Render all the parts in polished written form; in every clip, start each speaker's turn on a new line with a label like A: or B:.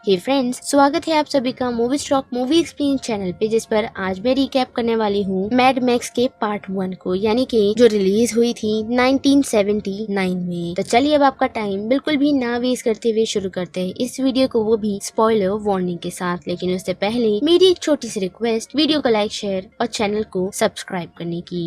A: हे friends, स्वागत है आप सभी का movie stock movie explain channel पे, जिस पर आज मैं रिकैप करने वाली हूँ मैड मैक्स के पार्ट 1 को, यानी कि जो रिलीज हुई थी 1979 में। तो चलिए अब आपका टाइम बिल्कुल भी ना वेस्ट करते हुए शुरू करते हैं इस वीडियो को, वो भी स्पॉइलर वार्निंग के साथ। लेकिन उससे पहले मेरी एक छोटी सी रिक्वेस्ट, वीडियो को लाइक, शेयर और चैनल को सब्सक्राइब करने की।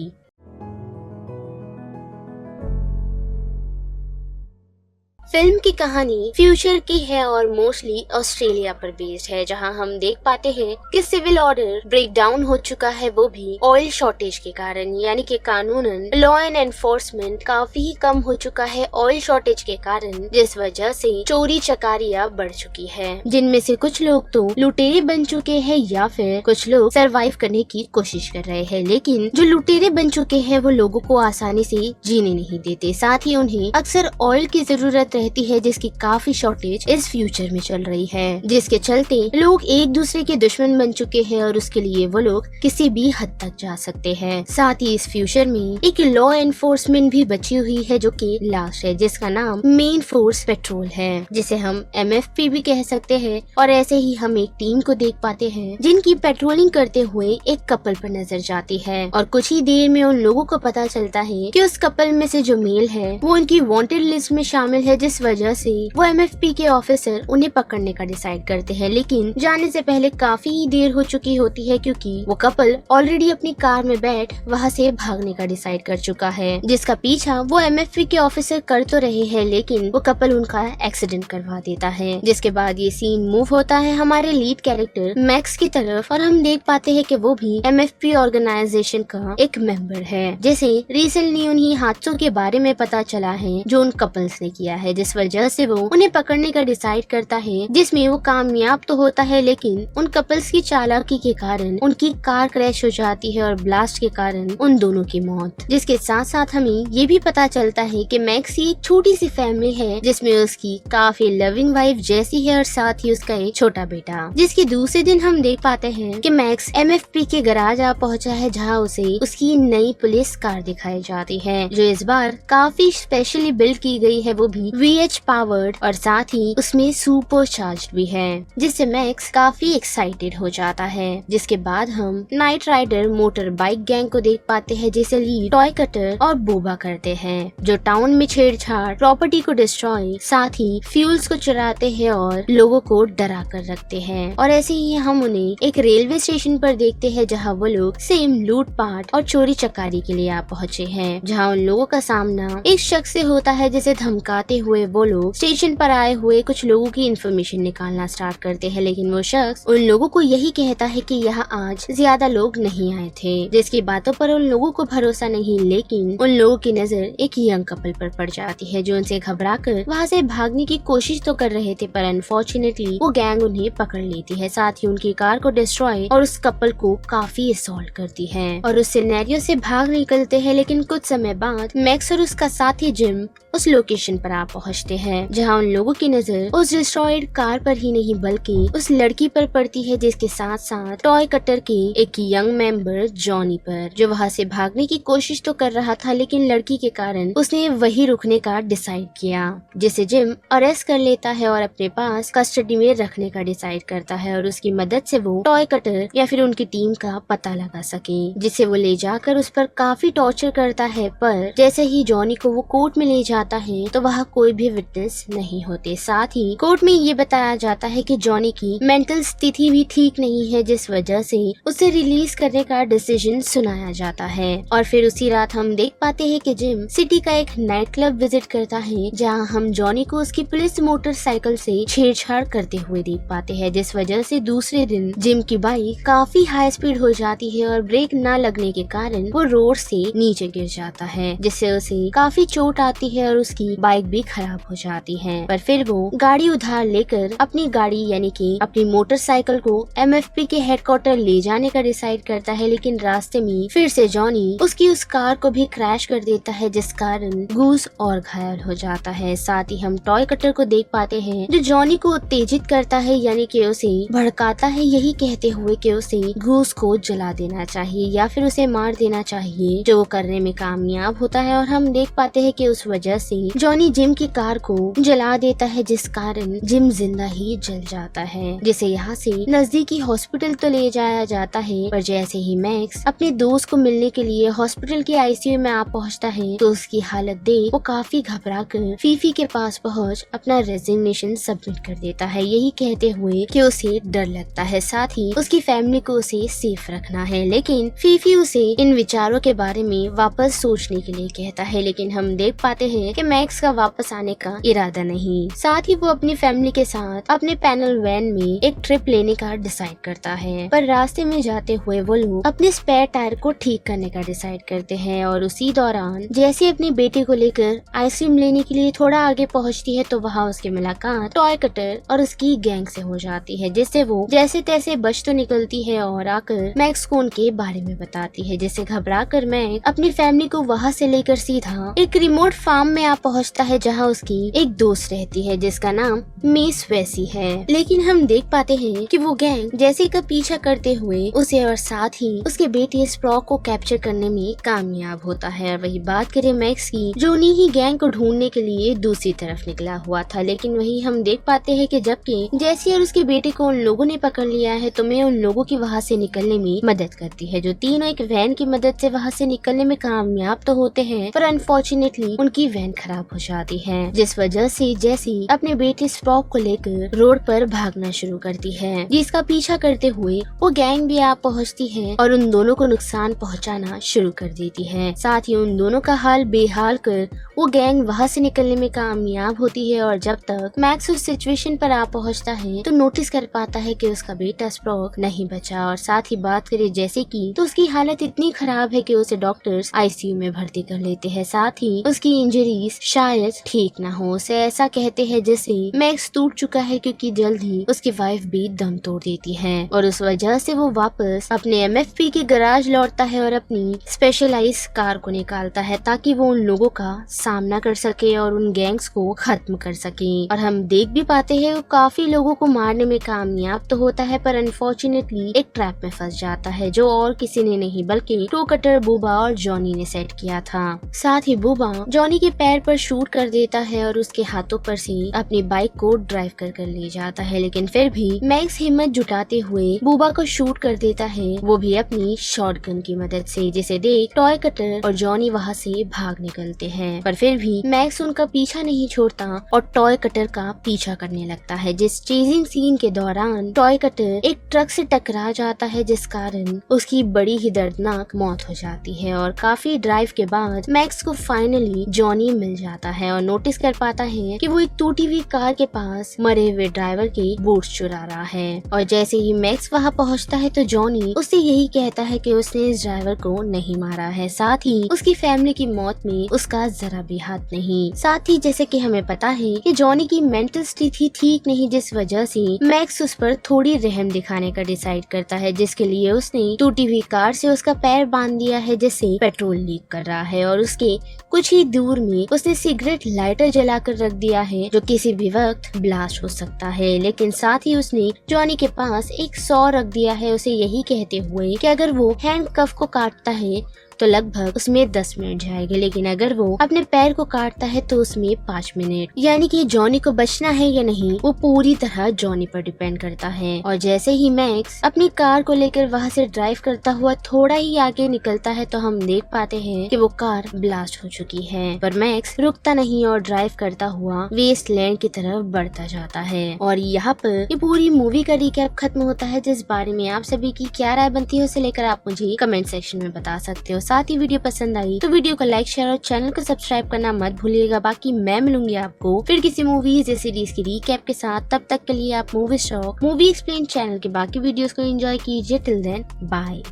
A: फिल्म की कहानी फ्यूचर की है और मोस्टली ऑस्ट्रेलिया पर बेस्ड है, जहां हम देख पाते हैं कि सिविल ऑर्डर ब्रेक डाउन हो चुका है, वो भी ऑयल शॉर्टेज के कारण। यानी कि कानूनन लॉ एंड एनफोर्समेंट काफी कम हो चुका है ऑयल शॉर्टेज के कारण, जिस वजह से चोरी चकारियां बढ़ चुकी है, जिनमें से कुछ लोग तो लुटेरे बन चुके हैं या फिर कुछ लोग सरवाइव करने की कोशिश कर रहे हैं। लेकिन जो लुटेरे बन चुके हैं वो लोगों को आसानी से जीने नहीं देते, साथ ही उन्हें अक्सर ऑयल की जरूरत रहती है, जिसकी काफी शॉर्टेज इस फ्यूचर में चल रही है, जिसके चलते लोग एक दूसरे के दुश्मन बन चुके हैं और उसके लिए वो लोग किसी भी हद तक जा सकते हैं। साथ ही इस फ्यूचर में एक लॉ एनफोर्समेंट भी बची हुई है, जो कि लास्ट है, जिसका नाम मेन फोर्स पेट्रोल है, जिसे हम MFP भी कह सकते हैं। और ऐसे ही हम एक टीम को देख पाते हैं जिनकी पेट्रोलिंग करते हुए एक कपल पर नजर जाती है, और कुछ ही देर में उन लोगों को पता चलता है कि उस कपल में से जो मेल है वो उनकी वांटेड लिस्ट में शामिल है, जिस वजह से वो MFP के ऑफिसर उन्हें पकड़ने का डिसाइड करते हैं। लेकिन जाने से पहले काफी ही देर हो चुकी होती है, क्योंकि वो कपल ऑलरेडी अपनी कार में बैठ वहाँ से भागने का डिसाइड कर चुका है, जिसका पीछा वो MFP के ऑफिसर कर तो रहे हैं, लेकिन वो कपल उनका एक्सीडेंट करवा देता है। जिसके बाद ये सीन मूव होता है हमारे लीड कैरेक्टर मैक्स की तरफ, और हम देख पाते हैं कि वो भी MFP ऑर्गेनाइजेशन का एक मेंबर है, जैसे रिसेंटली उन्हीं हादसों के बारे में पता चला है जो उन कपल्स ने किया है, जिस वजह से वो उन्हें पकड़ने का डिसाइड करता है, जिसमें वो कामयाब तो होता है, लेकिन उन कपल्स की चालाकी के कारण उनकी कार क्रैश हो जाती है और ब्लास्ट के कारण उन दोनों की मौत। जिसके साथ साथ हमें ये भी पता चलता है कि मैक्स की एक छोटी सी फैमिली है, जिसमें उसकी काफी लविंग वाइफ जैसी है और साथ ही उसका एक छोटा बेटा। जिसके दूसरे दिन हम देख पाते हैं कि मैक्स MFP के गैराज आ पहुंचा है, जहां उसे उसकी नई पुलिस कार दिखाई जाती है, जो इस बार काफी स्पेशली बिल्ड की गई है, वो भी VH पावर्ड, और साथ ही उसमें सुपर चार्ज भी है, जिससे मैक्स काफी एक्साइटेड हो जाता है। जिसके बाद हम night rider motor bike gang को देख पाते हैं, जिसे लीड टॉय कटर और बोबा करते हैं, जो टाउन में छेड़छाड़, प्रॉपर्टी को डिस्ट्रॉय, साथ ही फ्यूल्स को चुराते हैं और लोगों को डरा कर रखते हैं। और ऐसे ही हम उन्हें एक रेलवे स्टेशन पर देखते हैं, जहाँ वो लोग सेम लूटपाट और चोरी चकारी के लिए आ पहुँचे हैं, जहाँ उन लोगों का सामना एक शख्स से होता है, जिसे धमकाते हुए वो लोग स्टेशन पर आए हुए कुछ लोगों की इन्फॉर्मेशन निकालना स्टार्ट करते हैं। लेकिन वो शख्स उन लोगों को यही कहता है कि यहाँ आज ज्यादा लोग नहीं आए थे, जिसकी बातों पर उन लोगों को भरोसा नहीं। लेकिन उन लोगों की नजर एक यंग कपल पर पड़ जाती है, जो उनसे घबराकर वहाँ से भागने की कोशिश तो कर रहे थे, पर अनफॉर्चुनेटली वो गैंग उन्हें पकड़ लेती है, साथ ही उनकी कार को डिस्ट्रॉय और उस कपल को काफी असॉल्ट करती है और उस सिनेरियो से भाग निकलते हैं। लेकिन कुछ समय बाद मैक्स और उसका साथी जिम उस लोकेशन पर आ पहुँचते हैं, जहाँ उन लोगों की नजर उस डिस्ट्रॉयड कार पर ही नहीं बल्कि उस लड़की पर पड़ती है, जिसके साथ साथ टॉय कटर के एक यंग मेंबर जॉनी पर, जो वहाँ से भागने की कोशिश तो कर रहा था, लेकिन लड़की के कारण उसने वही रुकने का डिसाइड किया, जिसे जिम अरेस्ट कर लेता है और अपने पास कस्टडी में रखने का डिसाइड करता है, और उसकी मदद से वो टॉय कटर या फिर उनकी टीम का पता लगा सके, जिसे वो ले जाकर उस पर काफी टॉर्चर करता है। पर जैसे ही जॉनी को वो कोर्ट में ले जाता है तो वहाँ कोई भी विटनेस नहीं होते। साथ ही कोर्ट में ये बताया जाता है कि जॉनी की मेंटल स्थिति भी ठीक नहीं है, जिस वजह से उसे रिलीज करने का डिसीजन सुनाया जाता है। और फिर उसी रात हम देख पाते हैं कि जिम सिटी का एक नाइट क्लब विजिट करता है, जहां हम जॉनी को उसकी पुलिस मोटरसाइकिल से छेड़छाड़ करते हुए देख पाते हैं, जिस वजह से दूसरे दिन जिम की बाइक काफी हाई स्पीड हो जाती है और ब्रेक न लगने के कारण वो रोड से नीचे गिर जाता है, जिससे उसे काफी चोट आती है और उसकी बाइक भी खराब हो जाती है। पर फिर वो गाड़ी उधार लेकर अपनी गाड़ी यानी कि अपनी मोटरसाइकिल को MFP के हेडक्वार्टर ले जाने का डिसाइड करता है, लेकिन रास्ते में फिर से जॉनी उसकी उस कार को भी क्रैश कर देता है, जिस कारण गूस और घायल हो जाता है। साथ ही हम टॉय कटर को देख पाते हैं, जो जॉनी को उत्तेजित करता है, यानी कि उसे भड़काता है, यही कहते हुए कि उसे गूस को जला देना चाहिए या फिर उसे मार देना चाहिए, जो वो करने में कामयाब होता है। और हम देख पाते हैं कि उस वजह से जॉनी जिम की कार को जला देता है, जिस कारण जिम जिंदा ही जल जाता है, जिसे यहाँ से नजदीकी हॉस्पिटल तो ले जाया जाता है। पर जैसे ही मैक्स अपने दोस्त को मिलने के लिए हॉस्पिटल के आईसीयू में आ पहुँचता है तो उसकी हालत देख वो काफी घबरा कर फीफी के पास पहुँच अपना रेजिग्नेशन सबमिट कर देता है, यही कहते हुए कि उसे डर लगता है, साथ ही उसकी फैमिली को उसे सेफ रखना है। लेकिन फीफी उसे इन विचारों के बारे में वापस सोचने के लिए कहता है, लेकिन हम देख पाते हैं कि मैक्स का वापस आने का इरादा नहीं। साथ ही वो अपनी फैमिली के साथ अपने पैनल वैन में एक ट्रिप लेने का डिसाइड करता है, पर रास्ते में जाते हुए वो लोग अपने स्पेयर टायर को ठीक करने का डिसाइड करते हैं। और उसी दौरान जैसे अपनी बेटी को लेकर आइसक्रीम लेने के लिए थोड़ा आगे पहुँचती है तो वहाँ उसकी मुलाकात टॉय कटर और उसकी गैंग से हो जाती है, जिससे वो जैसे तैसे बच तो निकलती है और आकर मैक्स को उनके बारे में बताती है, जिससे घबरा कर मैक्स अपनी फैमिली को वहाँ से लेकर सीधा एक रिमोट फार्म में आ पहुँचता है, जहाँ उसकी एक दोस्त रहती है जिसका नाम मिस वेसी है। लेकिन हम देख पाते हैं कि वो गैंग जैसे का पीछा करते हुए उसे और साथ ही उसके बेटे स्प्रॉक को कैप्चर करने में कामयाब होता है। और वही बात करें मैक्स की, जो उन्हीं ही गैंग को ढूंढने के लिए दूसरी तरफ निकला हुआ था, लेकिन वही हम देख पाते हैं कि जबकि जैसी और उसके बेटे को उन लोगों ने पकड़ लिया है तो मैं उन लोगों की वहाँ से निकलने में मदद करती है, जो तीनों एक वैन की मदद से वहाँ से निकलने में कामयाब तो होते हैं, पर अनफॉर्चुनेटली उनकी वैन खराब हो जाती है, जिस वजह से जैसी अपने बेटे स्प्रॉक को लेकर रोड पर भागना शुरू करती है, जिसका पीछा करते हुए वो गैंग भी आ पहुँचती है और उन दोनों को नुकसान पहुँचाना शुरू कर देती है। साथ ही उन दोनों का हाल बेहाल कर वो गैंग वहाँ से निकलने में कामयाब होती है। और जब तक मैक्स उस सिचुएशन पर आ पहुँचता है तो नोटिस कर पाता है कि उसका बेटा स्प्रॉक नहीं बचा। और साथ ही बात करें जैसे की, तो उसकी हालत इतनी खराब है कि उसे डॉक्टर्स आईसीयू में भर्ती कर लेते हैं, साथ ही उसकी इंजरीज शायद ठीक ना हो। उसे ऐसा कहते हैं जैसे मैक्स टूट चुका है, क्योंकि जल्द ही उसकी वाइफ भी दम तोड़ देती है और उस वजह से वो वापस अपने एमएफपी के गैराज लौटता है और अपनी स्पेशलाइज कार को निकालता है ताकि वो उन लोगों का सामना कर सके और उन गैंग्स को खत्म कर सके। और हम देख भी पाते हैं वो काफी लोगों को मारने में कामयाब तो होता है, पर अनफॉर्चुनेटली एक ट्रैप में फंस जाता है, जो और किसी ने नहीं बल्कि टो कटर, बूबा और जॉनी ने सेट किया था। साथ ही बूबा जॉनी के पैर पर शूट कर देता है और उसके हाथों पर से अपनी बाइक को ड्राइव कर ले जाता है, लेकिन फिर भी मैक्स हिम्मत जुटाते हुए बूबा को शूट कर देता है, वो भी अपनी शॉटगन की मदद से, जिसे देख टॉय कटर और जॉनी वहाँ से भाग निकलते हैं। पर फिर भी मैक्स उनका पीछा नहीं छोड़ता और टॉय कटर का पीछा करने लगता है, जिस चेजिंग सीन के दौरान टॉय कटर एक ट्रक से टकरा जाता है, जिस कारण उसकी बड़ी ही दर्दनाक मौत हो जाती है। और काफी ड्राइव के बाद मैक्स को फाइनली जॉनी मिल जाता है और नोटिस कर पाता है कि वो एक टूटी हुई कार के पास मरे हुए ड्राइवर के बूट्स चुरा रहा है। और जैसे ही मैक्स वहाँ पहुँचता है तो जॉनी उससे यही कहता है कि उसने इस ड्राइवर को नहीं मारा है, साथ ही उसकी फैमिली की मौत में उसका जरा भी हाथ नहीं। साथ ही जैसे कि हमें पता है कि जॉनी की मेंटल स्थिति ठीक नहीं, जिस वजह से मैक्स उस पर थोड़ी रहम दिखाने का डिसाइड करता है, जिसके लिए उसने टूटी हुई कार से उसका पैर बांध दिया है, जिससे पेट्रोल लीक कर रहा है। और उसके कुछ ही दूर में उसने सिगरेट लाइटर जलाकर रख दिया है, जो किसी भी वक्त ब्लास्ट हो सकता है। लेकिन साथ ही उसने जॉनी के पास एक सॉ रख दिया है, उसे यही कहते हुए कि अगर वो हैंड कफ को काटता है तो लगभग उसमें 10 मिनट जाएंगे, लेकिन अगर वो अपने पैर को काटता है तो उसमें 5 मिनट। यानी कि जॉनी को बचना है या नहीं वो पूरी तरह जॉनी पर डिपेंड करता है। और जैसे ही मैक्स अपनी कार को लेकर वहाँ से ड्राइव करता हुआ थोड़ा ही आगे निकलता है तो हम देख पाते हैं कि वो कार ब्लास्ट हो चुकी है, पर मैक्स रुकता नहीं और ड्राइव करता हुआ वेस्टलैंड की तरफ बढ़ता जाता है। और यहाँ पर ये पूरी मूवी का रिकैप खत्म होता है, जिस बारे में आप सभी की क्या राय बनती है उसे लेकर आप मुझे कमेंट सेक्शन में बता सकते हो। साथ ही वीडियो पसंद आई तो वीडियो को लाइक, शेयर और चैनल को सब्सक्राइब करना मत भूलिएगा। बाकी मैं मिलूंगी आपको फिर किसी मूवीज या सीरीज की रिकैप के साथ। तब तक के लिए आप movie stock movie explain channel के बाकी वीडियोस को एंजॉय कीजिए। Till then bye.